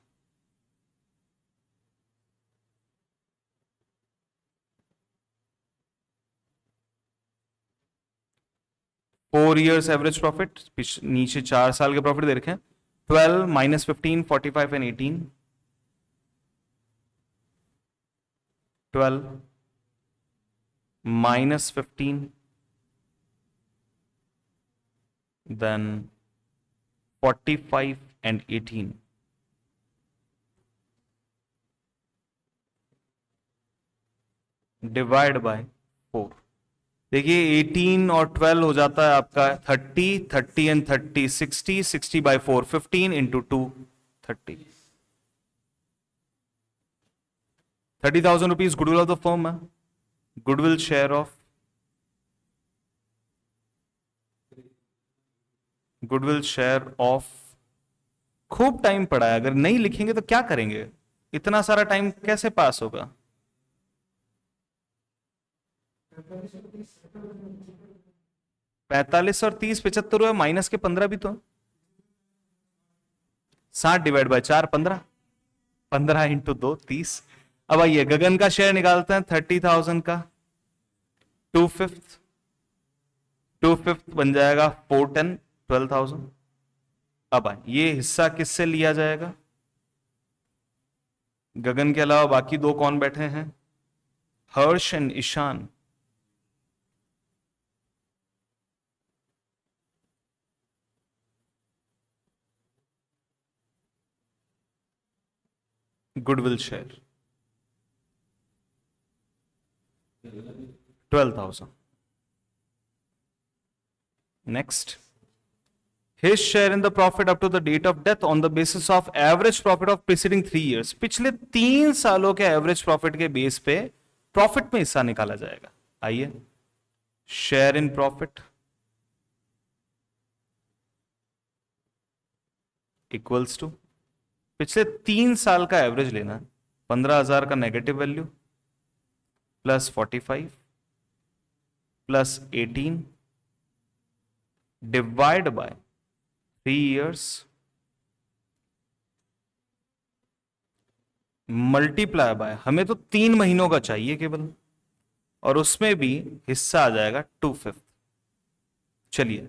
Four years average profit, नीचे 4 साल के प्रॉफिट दे रखे हैं. 12 minus 15, 45 and 18. 12 minus 15, then 45 and 18. Divide by 4. देखिए 18 और 12 हो जाता है आपका 30, 30 and 30 60, 60 by 4 15 into 2 30. 30,000 rupees goodwill of the firm है. Goodwill share of खूब टाइम पड़ा है. अगर नहीं लिखेंगे तो क्या करेंगे? इतना सारा टाइम कैसे पास होगा? 45 और 30 75 हुआ, माइनस के 15 भी तो. 60 डिवाइड बाय 4 15, 15 इंटू 2 30. अब आइए गगन का शेयर निकालते हैं. 30,000 का 2/5 बन जाएगा 410, 12,000. अब ये हिस्सा किससे लिया जाएगा? गगन के अलावा बाकी दो कौन बैठे हैं? हर्ष and Ishan. goodwill share 12,000. Next, his share in the profit up to the date of death on the basis of average profit of preceding 3 years. पिछले 3 सालों के एवरेज प्रॉफिट के बेस पे प्रॉफिट में हिस्सा निकाला जाएगा. आइए, share in profit equals to पिछले 3 साल का एवरेज लेना है. 15,000 का negative value plus 45 plus 18 divide by 3 years multiply by, हमें तो 3 महीनों का चाहिए केवल, और उसमें भी हिस्सा आ जाएगा 2/5. चलिए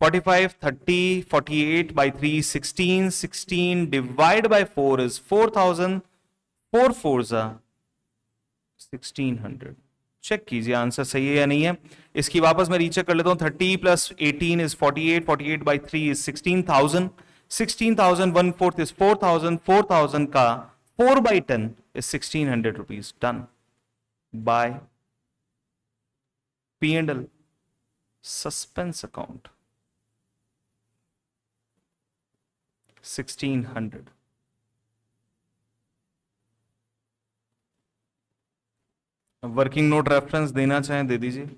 45, 30, 48 by 3, 16, 16 divide by 4 is 4,000, 4 4s are 1,600. Check कीजिए आंसर सही है या नहीं है. इसकी वापस मैं रीचेक कर लेता हूं. 30 plus 18 is 48, 48 by 3 is 16,000, 16,000 1/4 is 4,000, 4,000 का 4 by 10 is 1,600 rupees. Done by P&L suspense account. 1,600. Working note reference देना चाहें दे दीजिए,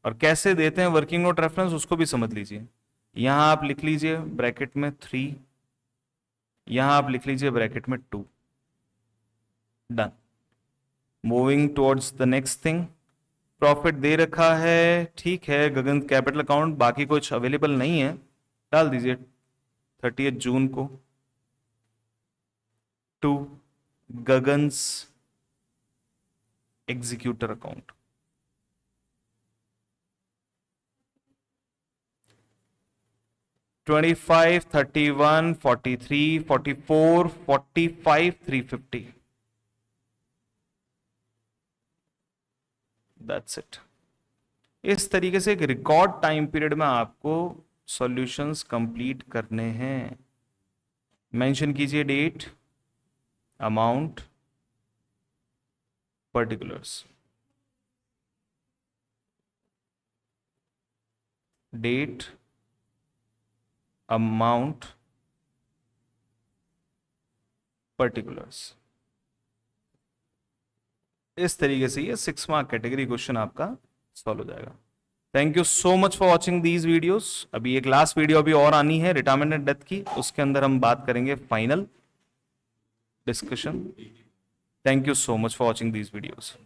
और कैसे देते हैं वर्किंग नोट रेफरेंस उसको भी समझ लीजिए. यहां आप लिख लीजिए ब्रैकेट में 3, यहां आप लिख लीजिए ब्रैकेट में 2. Done. Moving towards the next thing. Profit दे रखा है, ठीक है. गगन कैपिटल अकाउंट, बाकी कुछ अवेलेबल नहीं है, डाल दीजिए 30 जून को. to Gagan's executor account. $25, $31, $43, $44, $45, $350. That's it. इस तरीके से एक रिकॉर्ड टाइम पीरियड में आपको सॉल्यूशंस कंप्लीट करने हैं. मेंशन कीजिए date, amount, particulars. Date, amount, particulars. इस तरीके से ये 6 मार्क कैटेगरी क्वेश्चन आपका सॉल्व हो जाएगा. Thank you so much for watching these videos. अभी एक लास्ट वीडियो अभी और आनी है रिटायरमेंट एंड डेथ की, उसके अंदर हम बात करेंगे final discussion. Thank you so much for watching these videos.